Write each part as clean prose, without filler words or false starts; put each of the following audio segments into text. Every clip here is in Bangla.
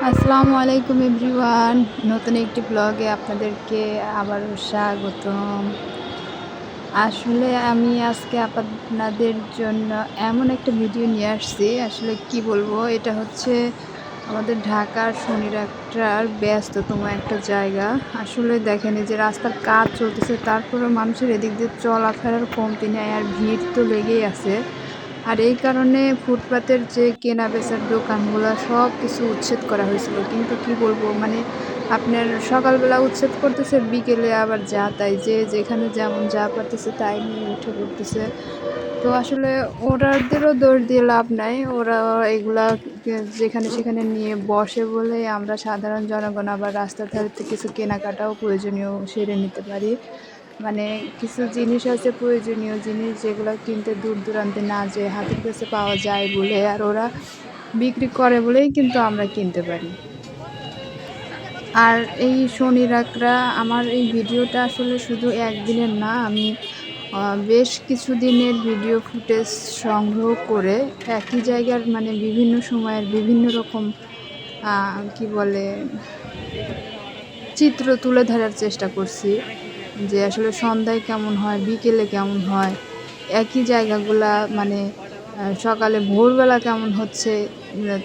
আসসালামু আলাইকুম এভরিওয়ান। নতুন একটি ব্লগে আপনাদেরকে আবারও স্বাগতম। আসলে আমি আজকে আপনাদের জন্য এমন একটা ভিডিও নিয়ে আসছি, আসলে কি বলবো? এটা হচ্ছে আমাদের ঢাকার শনিরাত্রার ব্যস্ততম একটা জায়গা। আসলে দেখেন এই যে রাস্তার কাজ চলতেছে, তারপরেও মানুষের এদিক দিয়ে চলাফেরার কমতি নেই, আর ভিড় তো লেগেই আছে। আর এই কারণে ফুটপাতের যে কেনা-বেচার দোকানগুলা সবকিছু উচ্ছেদ করা হয়েছিল। কিন্তু কি বলবো, মানে আপনার সকালবেলা উচ্ছেদ করতেছে, বিকেলে আবার যা তাই, যে যেখানে যেমন যা পারতেছে তাই নিয়ে উঠে পড়তেছে। তো আসলে ওনাদেরও দোষ দিয়ে লাভ নাই। ওরা এগুলা যেখানে সেখানে নিয়ে বসে বলেই আমরা সাধারণ জনগণ আবার রাস্তার ধারে থেকে কিছু কেনাকাটাও প্রয়োজনীয় সেরে নিতে পারি। মানে কিছু জিনিস আছে, প্রয়োজনীয় জিনিস, যেগুলা কিনতে দূর দূরান্তে না যেয়ে হাতের কাছে পাওয়া যায় বলে, আর ওরা বিক্রি করে বলেই কিন্তু আমরা কিনতে পারি। আর এই শনিরাকরা আমার এই ভিডিওটা আসলে শুধু একদিনের না, আমি বেশ কিছুদিনের ভিডিও ফুটেজ সংগ্রহ করে একই জায়গার, মানে বিভিন্ন সময়ের বিভিন্ন রকম কি বলে, চিত্র তুলে ধরার চেষ্টা করছি। যে আসলে সন্ধ্যায় কেমন হয়, বিকেলে কেমন হয়, একই জায়গাগুলা, মানে সকালে ভোরবেলা কেমন হচ্ছে,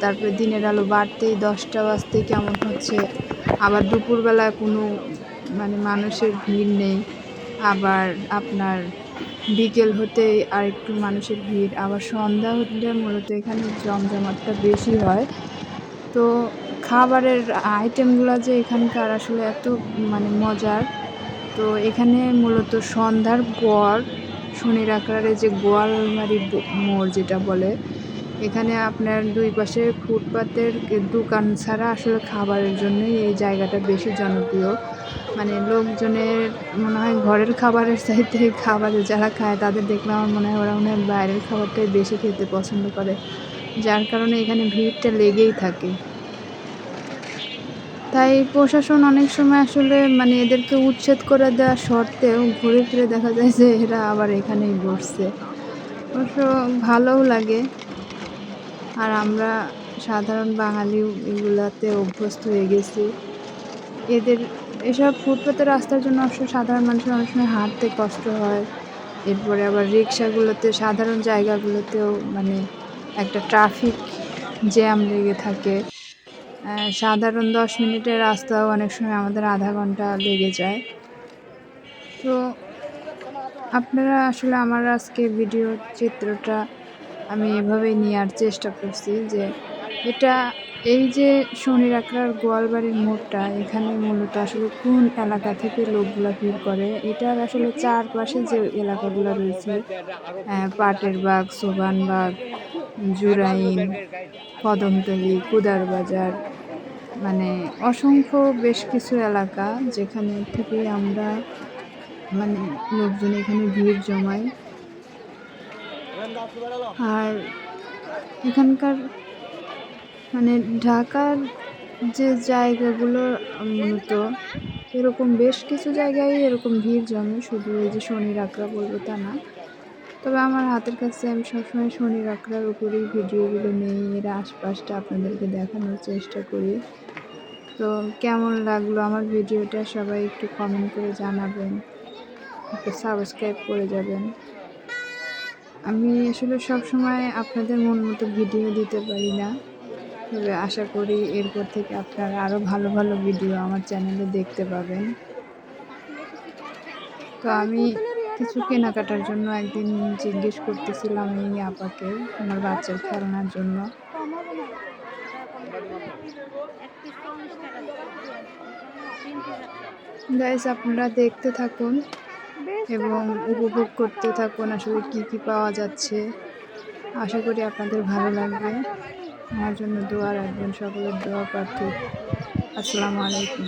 তারপরে দিনের আলো বাড়তেই ১০টা বাজতেই কেমন হচ্ছে, আবার দুপুরবেলা কোনো মানে মানুষের ভিড় নেই, আবার আপনার বিকেল হতেই আরেকটু মানুষের ভিড়, আবার সন্ধ্যা হলে মূলত এখানে জমজমাটটা বেশি হয়। তো খাবারের আইটেমগুলা যে এখানকার আসলে এত মানে মজার। তো এখানে মূলত সন্ধ্যার পর শনির আকারে যে গোয়ালমারি মোড় যেটা বলে, এখানে আপনার ২ পাশে ফুটপাতের দোকান ছাড়া আসলে খাবারের জন্যই এই জায়গাটা বেশি জনপ্রিয়। মানে লোকজনের মনে হয় ঘরের খাবারের চাইতে খাবারে যারা খায় তাদের দেখলে আমার মনে হয় ওরা মনে হয় বাইরের খাবারটাই বেশি খেতে পছন্দ করে। যার কারণে এখানে ভিড়টা লেগেই থাকে। তাই প্রশাসন অনেক সময় আসলে মানে এদেরকে উচ্ছেদ করে দেওয়া সত্ত্বেও ঘুরে ফিরে দেখা যায় যে এরা আবার এখানেই বসছে। অবশ্য ভালোও লাগে। আর আমরা সাধারণ বাঙালিও এগুলাতে অভ্যস্ত হয়ে গেছি। এদের এসব ফুটপাতের রাস্তার জন্য অবশ্য সাধারণ মানুষের অনেক সময় হাঁটতে কষ্ট হয়। এরপরে আবার রিক্সাগুলোতে, সাধারণ জায়গাগুলোতেও মানে একটা ট্রাফিক জ্যাম লেগে থাকে। সাধারণ ১০ মিনিটের রাস্তাও অনেক সময় আমাদের আধা ঘন্টা লেগে যায়। তো আপনারা আসলে আমার আজকে ভিডিও চিত্রটা আমি এভাবেই নেয়ার চেষ্টা করছি যে এটা, এই যে শনির আখড়ার গোয়ালবাড়ির মোড়টা, এখানে মূলত আসলে কোন এলাকা থেকে লোকগুলা ভিড় করে, এটার আসলে চারপাশে যে এলাকাগুলো রয়েছে, পাটের বাগ, সোবানবাগ, জুরাইন, কদমতলী, কুদার বাজার, মানে অসংখ্য বেশ কিছু এলাকা যেখানে থেকে আমরা মানে লোকজন এখানে ভিড় জমায়। আর এখানকার মানে ঢাকার যে জায়গাগুলো মূলত এরকম বেশ কিছু জায়গায় এরকম ভিড় জমে, শুধু এই যে শনির আখড়া বলবো তা না। তবে আমার হাতের কাছে আমি সবসময় শনির আখড়ার উপরেই ভিডিওগুলো নেই, এর আশপাশটা আপনাদেরকে দেখানোর চেষ্টা করি। তো কেমন লাগলো আমার ভিডিওটা সবাই একটু কমেন্ট করে জানাবেন, একটু সাবস্ক্রাইব করে যাবেন। আমি আসলে সবসময় আপনাদের মন মতো ভিডিও দিতে পারি না, তবে আশা করি এরপর থেকে আপনারা আরও ভালো ভালো ভিডিও আমার চ্যানেলে দেখতে পাবেন। তো আমি কিছু কেনাকাটার জন্য একদিন জিজ্ঞেস করতেছিলাম এই আপাকে আমার বাচ্চার খেলনার জন্য। গাইস, আপনারা দেখতে থাকুন এবং উপভোগ করতে থাকুন আসলে কি কি পাওয়া যাচ্ছে। আশা করি আপনাদের ভালো লাগবে। আমার জন্য দোয়া রাখবেন, সকলের দোয়া প্রার্থী। আসসালামু আলাইকুম।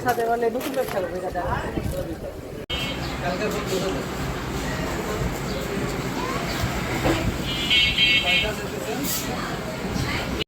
সাথে বলে নতুন ব্যবসা করবে দাদা